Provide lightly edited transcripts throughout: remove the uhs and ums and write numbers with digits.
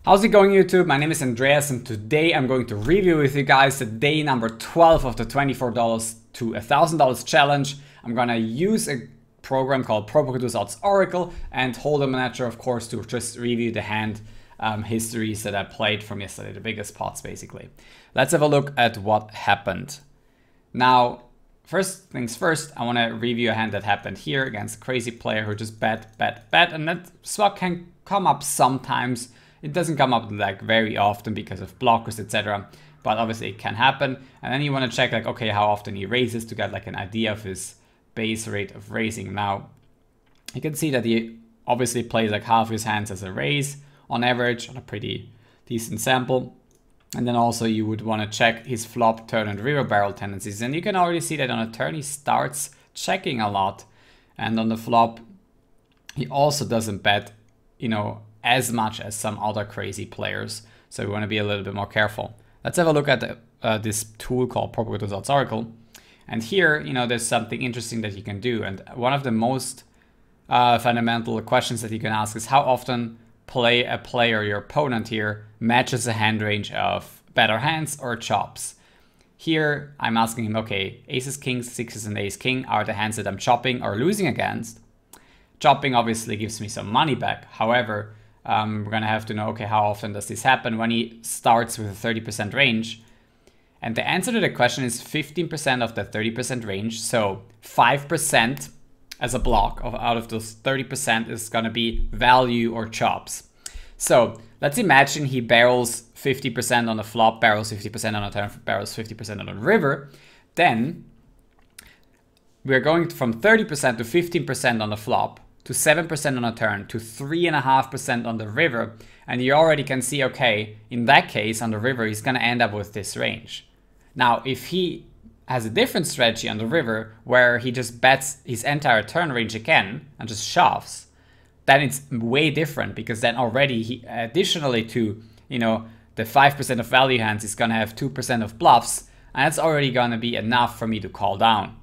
How's it going, YouTube? My name is Andreas and today I'm going to review with you guys the day number 12 of the $24 to $1,000 challenge. I'm gonna use a program called Propokertools Oracle and Holdem Manager, of course, to just review the hand histories that I played from yesterday, the biggest pots basically. Let's have a look at what happened. Now, first things first, I want to review a hand that happened here against a crazy player who just bet, and that swap can come up sometimes. It doesn't come up like very often because of blockers, etc. But obviously it can happen. And then you want to check like, okay, how often he raises to get like an idea of his base rate of raising. Now, you can see that he obviously plays like half his hands as a raise on average on a pretty decent sample. And then also you would want to check his flop, turn, and river barrel tendencies. And you can already see that on a turn he starts checking a lot. And on the flop, he also doesn't bet, you know, as much as some other crazy players. So we want to be a little bit more careful. Let's have a look at this tool called Propokertools Oracle. And here, you know, there's something interesting that you can do. And one of the most fundamental questions that you can ask is how often a player, your opponent here, matches a hand range of better hands or chops. Here, I'm asking him, okay, aces, kings, sixes, and ace king are the hands that I'm chopping or losing against. Chopping obviously gives me some money back. However, we're gonna have to know, okay, how often does this happen when he starts with a 30% range? And the answer to the question is 15% of the 30% range. So 5% as a block out of those 30% is gonna be value or chops. So let's imagine he barrels 50% on the flop, barrels 50% on a turn, barrels 50% on a river. Then we're going from 30% to 15% on the flop, to 7% on a turn, to 3.5% on the river. And you already can see, okay, in that case on the river, he's gonna end up with this range. Now, if he has a different strategy on the river where he just bets his entire turn range again and just shoves, then it's way different, because then already he, additionally to, you know, the 5% of value hands, is gonna have 2% of bluffs, and that's already gonna be enough for me to call down.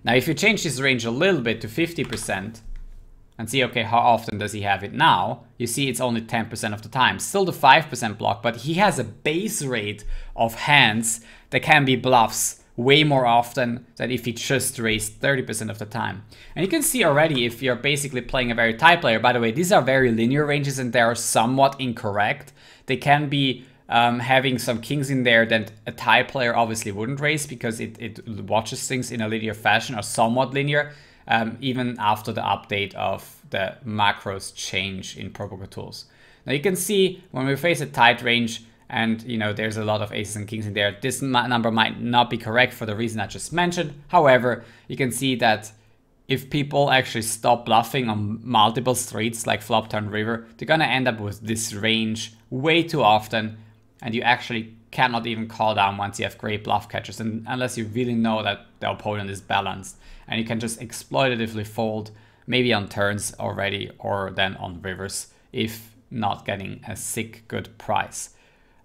Now, if you change this range a little bit to 50% and see, okay, how often does he have it now? You see it's only 10% of the time. Still the 5% block, but he has a base rate of hands that can be bluffs way more often than if he just raised 30% of the time. And you can see already if you're basically playing a very tight player, by the way, these are very linear ranges and they are somewhat incorrect. They can be having some kings in there that a tie player obviously wouldn't raise because it watches things in a linear fashion or somewhat linear, even after the update of the macros change in Propokertools. Now you can see when we face a tight range and, you know, there's a lot of aces and kings in there, this number might not be correct for the reason I just mentioned. However, you can see that if people actually stop bluffing on multiple streets like flop, turn, river, they're gonna end up with this range way too often. And you actually cannot even call down once you have great bluff catchers, and unless you really know that the opponent is balanced. And you can just exploitatively fold, maybe on turns already, or then on rivers, if not getting a sick good price.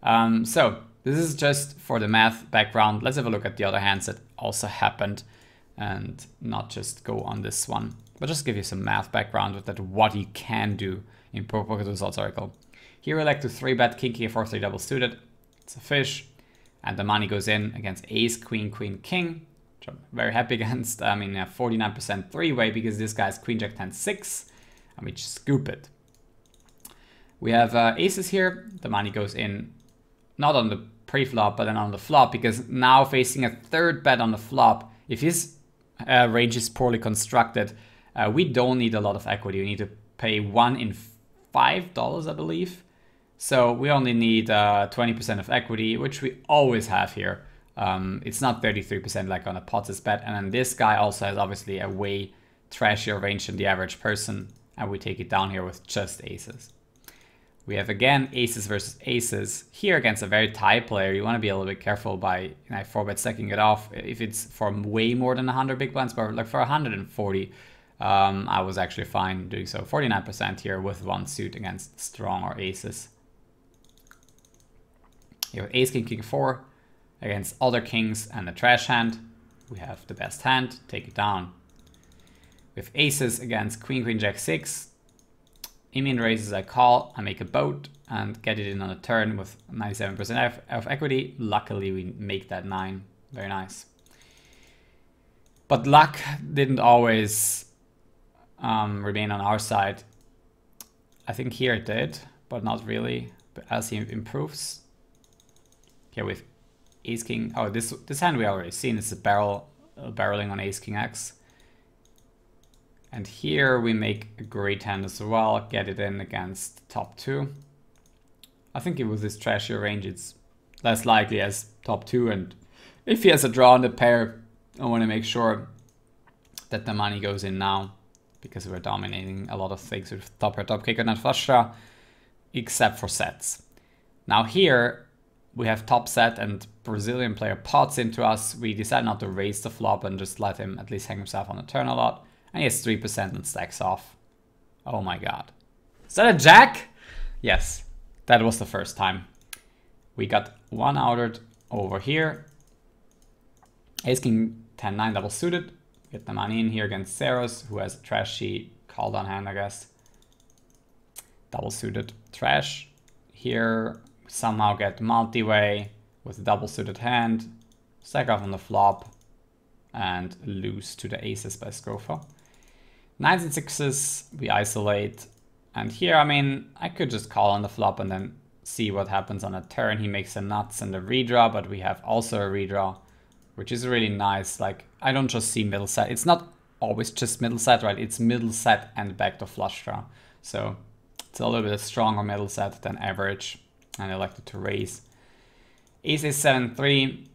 So this is just for the math background. Let's have a look at the other hands that also happened, and not just go on this one, but just give you some math background with that, what you can do in Propokertools Oracle. Here we like to 3-bet king, king, 4, 3 double suited. It's a fish. And the money goes in against ace, queen, queen, king, which I'm very happy against. I mean, a 49% three-way because this guy's queen, jack, 10, 6. And we just scoop it. We have aces here. The money goes in not on the pre-flop, but then on the flop, because now facing a third bet on the flop, if his range is poorly constructed, we don't need a lot of equity. We need to pay 1 in $5, I believe. So we only need 20% of equity, which we always have here. It's not 33% like on a pots bet. And then this guy also has obviously a way trashier range than the average person. And we take it down here with just aces. We have again aces versus aces. Here against a very tight player, you want to be a little bit careful by 4-bet stacking it off. If it's for way more than 100 big blinds, but like for 140, I was actually fine doing so. 49% here with one suit against strong or aces. You have ace, king, king, 4 against other kings and a trash hand. We have the best hand, take it down. We have aces against queen, queen, jack, 6. Immune raises, I call, I make a boat, and get it in on a turn with 97% of equity. Luckily, we make that 9. Very nice. But luck didn't always remain on our side. I think here it did, but not really. But as he improves, here with Ace King. Oh, this hand we already seen. It's a barreling on Ace King X. And here we make a great hand as well. Get it in against top 2. I think with this trashier range, it's less likely as top 2. And if he has a draw on the pair, I want to make sure that the money goes in now, because we're dominating a lot of things with top pair, top kicker, and flush draw, except for sets. Now here we have top set and Brazilian player pots into us. We decide not to raise the flop and just let him at least hang himself on the turn a lot. And he has 3% and stacks off. Oh my god. Is that a jack? Yes, that was the first time. We got one outered over here. Ace King 10-9 double suited. Get the money in here against Zeros, who has a trashy call down hand, I guess. Double suited trash. Here somehow get multi-way with a double suited hand. Stack off on the flop and lose to the aces by Scofa. 9s and 6s, we isolate. And here, I mean, I could just call on the flop and then see what happens on a turn. He makes a nuts and a redraw, but we have also a redraw, which is really nice. Like, I don't just see middle set. It's not always just middle set, right? It's middle set and backdoor flush draw. So it's a little bit stronger middle set than average. And I elected to raise. Ace is 7-3.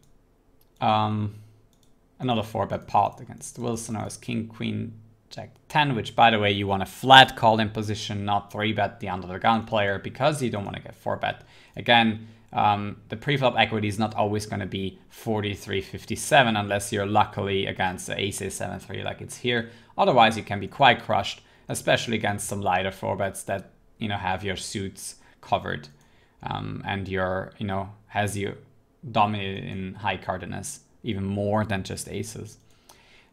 Another 4-bet pot against Wilson, or as King, Queen, Jack 10, which by the way, you want a flat call in position, not 3-bet the under the gun player, because you don't want to get 4-bet. Again, the preflop equity is not always going to be 43-57 unless you're luckily against the ace 7-3 like it's here. Otherwise, you can be quite crushed, especially against some lighter 4-bets that, you know, have your suits covered and your, you know, has you dominated in high cardiness even more than just aces.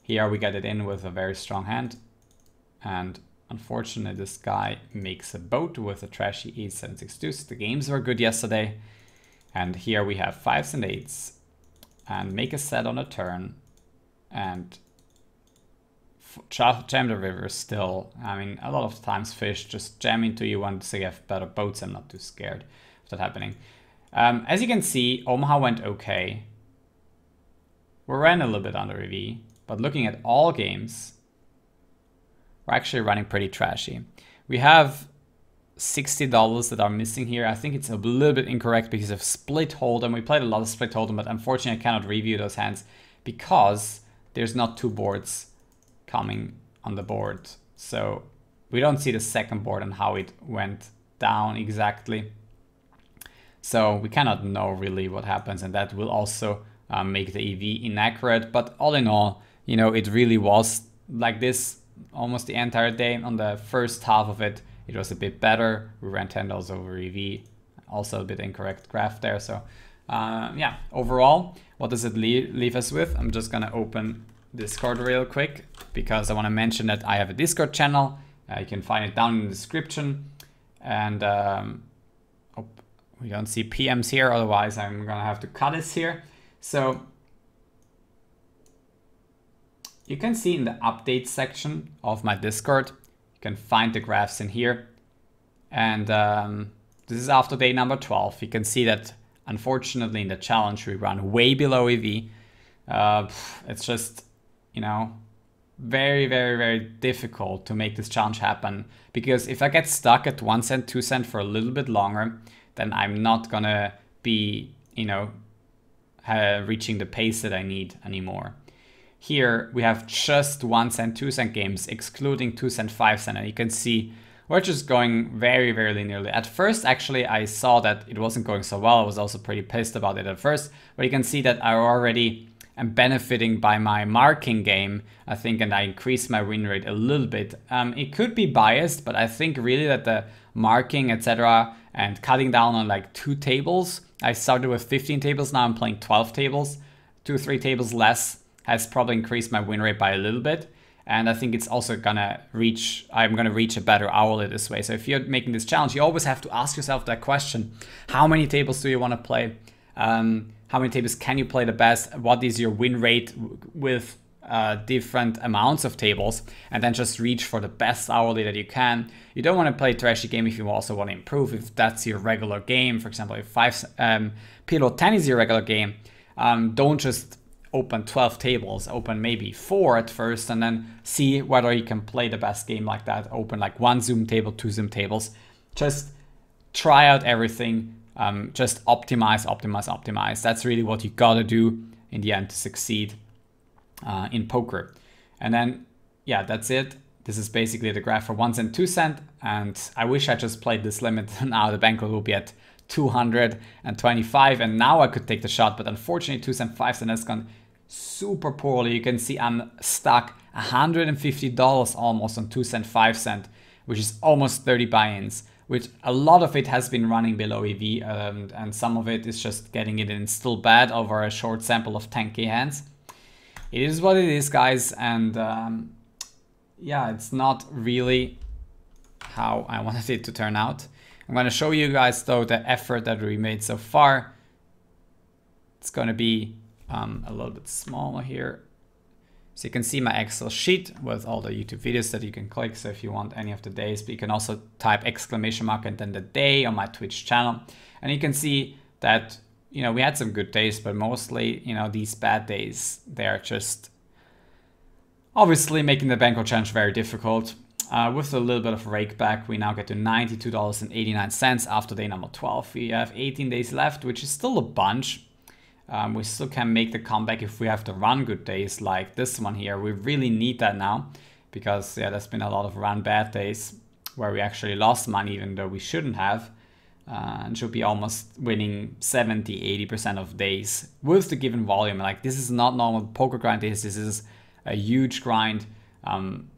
Here we get it in with a very strong hand, and unfortunately this guy makes a boat with a trashy 8-7-6 deuce. The games were good yesterday, and here we have 5s and 8s and make a set on a turn and jam the river still. I mean, a lot of times fish just jam into you once they have better boats. I'm not too scared of that happening. As you can see, Omaha went okay. We ran a little bit under EV, but looking at all games, we're actually running pretty trashy. We have $60 that are missing here. I think it's a little bit incorrect because of Split Holdem. We played a lot of Split Holdem, but unfortunately I cannot review those hands because there's not 2 boards coming on the board. So we don't see the second board and how it went down exactly. So we cannot know really what happens, and that will also make the EV inaccurate. But all in all, you know, it really was like this almost the entire day. On the first half of it, it was a bit better. We ran $10 over EV, also a bit incorrect graph there. So yeah, overall, what does it leave us with? I'm just gonna open Discord real quick because I want to mention that I have a Discord channel. You can find it down in the description. And we don't see PMs here, otherwise I'm gonna have to cut this here. So you can see in the update section of my Discord, you can find the graphs in here. And this is after day number 12. You can see that unfortunately in the challenge we run way below EV. It's just, you know, very, very, very difficult to make this challenge happen, because if I get stuck at 1 cent, 2 cent for a little bit longer, then I'm not gonna be, you know, reaching the pace that I need anymore. Here we have just 1 cent, 2 cent games, excluding 2 cent, 5 cent, and you can see we're just going very, very linearly. At first, actually, I saw that it wasn't going so well. I was also pretty pissed about it at first, but you can see that I already am benefiting by my marking game, I think, and I increased my win rate a little bit. It could be biased, but I think really that the marking, etc., and cutting down on like 2 tables. I started with 15 tables, now I'm playing 12 tables. 2 or 3 tables less has probably increased my win rate by a little bit. And I think it's also gonna reach, I'm gonna reach a better hourly this way. So if you're making this challenge, you always have to ask yourself that question. How many tables do you wanna play? How many tables can you play the best? What is your win rate with different amounts of tables? And then just reach for the best hourly that you can. You don't wanna play a trashy game if you also wanna improve. If that's your regular game, for example, if Pillow 10 is your regular game, don't just open 12 tables, open maybe 4 at first and then see whether you can play the best game like that. Open like 1 Zoom table, 2 Zoom tables. Just try out everything. Just optimize. That's really what you gotta do in the end to succeed in poker. And then, yeah, that's it. This is basically the graph for 1 cent, 2 cent. And I wish I just played this limit. Now the bankroll will be at 225 and now I could take the shot, but unfortunately 2 cent, 5 cent has gone super poorly. You can see I'm stuck $150 almost on 2 cent, 5 cent, which is almost 30 buy-ins, which a lot of it has been running below EV and some of it is just getting it in still bad over a short sample of 10k hands. It is what it is, guys, and yeah, it's not really how I wanted it to turn out. I'm going to show you guys though the effort that we made so far. It's going to be a little bit smaller here. So you can see my Excel sheet with all the YouTube videos that you can click. So if you want any of the days, but you can also type exclamation mark and then the day on my Twitch channel. And you can see that, you know, we had some good days, but mostly, you know, these bad days, they're just obviously making the bankroll challenge very difficult. With a little bit of rake back, we now get to $92.89 after day number 12. We have 18 days left, which is still a bunch. We still can make the comeback if we have to run good days like this one here. We really need that now because, yeah, there's been a lot of run bad days where we actually lost money even though we shouldn't have. And should be almost winning 70-80% of days with the given volume. Like, this is not normal poker grind days. This is a huge grind.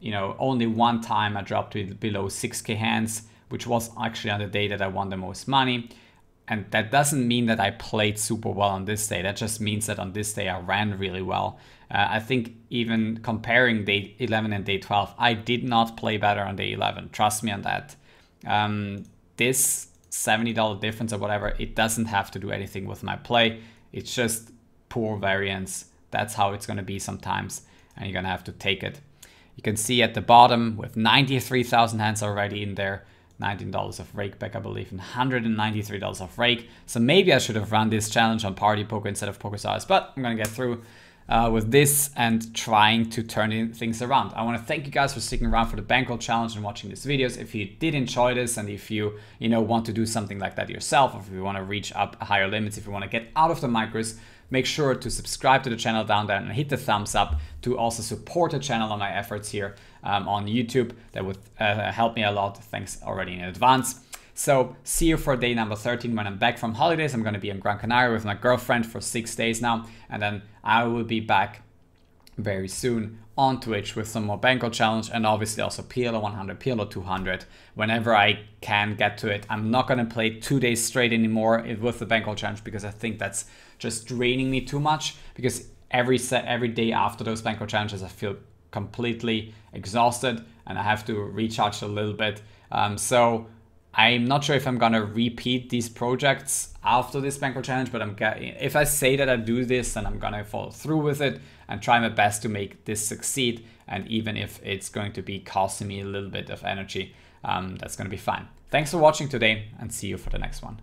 You know, only one time I dropped to below 6k hands, which was actually on the day that I won the most money. And that doesn't mean that I played super well on this day. That just means that on this day I ran really well. I think even comparing day 11 and day 12, I did not play better on day 11. Trust me on that. This $70 difference or whatever, it doesn't have to do anything with my play. It's just poor variance. That's how it's going to be sometimes. And you're going to have to take it. You can see at the bottom with 93,000 hands already in there, $19 of rake back, I believe, and $193 of rake. So maybe I should have run this challenge on Party Poker instead of PokerStars, but I'm gonna get through with this and trying to turn things around. I want to thank you guys for sticking around for the bankroll challenge and watching these videos. If you did enjoy this and if you want to do something like that yourself, or if you want to reach up higher limits, if you want to get out of the micros, make sure to subscribe to the channel down there and hit the thumbs up to also support the channel on my efforts here on YouTube. That would help me a lot. Thanks already in advance. So see you for day number 13 when I'm back from holidays. I'm going to be in Gran Canaria with my girlfriend for 6 days now. And then I will be back very soon on Twitch with some more bankroll challenge and obviously also PLO 100, PLO 200 whenever I can get to it. I'm not going to play 2 days straight anymore with the bankroll challenge because I think that's just draining me too much, because every day after those bankroll challenges I feel completely exhausted and I have to recharge a little bit. So I'm not sure if I'm gonna repeat these projects after this bankroll challenge, but if I say that I do this, then I'm gonna follow through with it and try my best to make this succeed. And even if it's going to be costing me a little bit of energy, that's gonna be fine. Thanks for watching today and see you for the next one.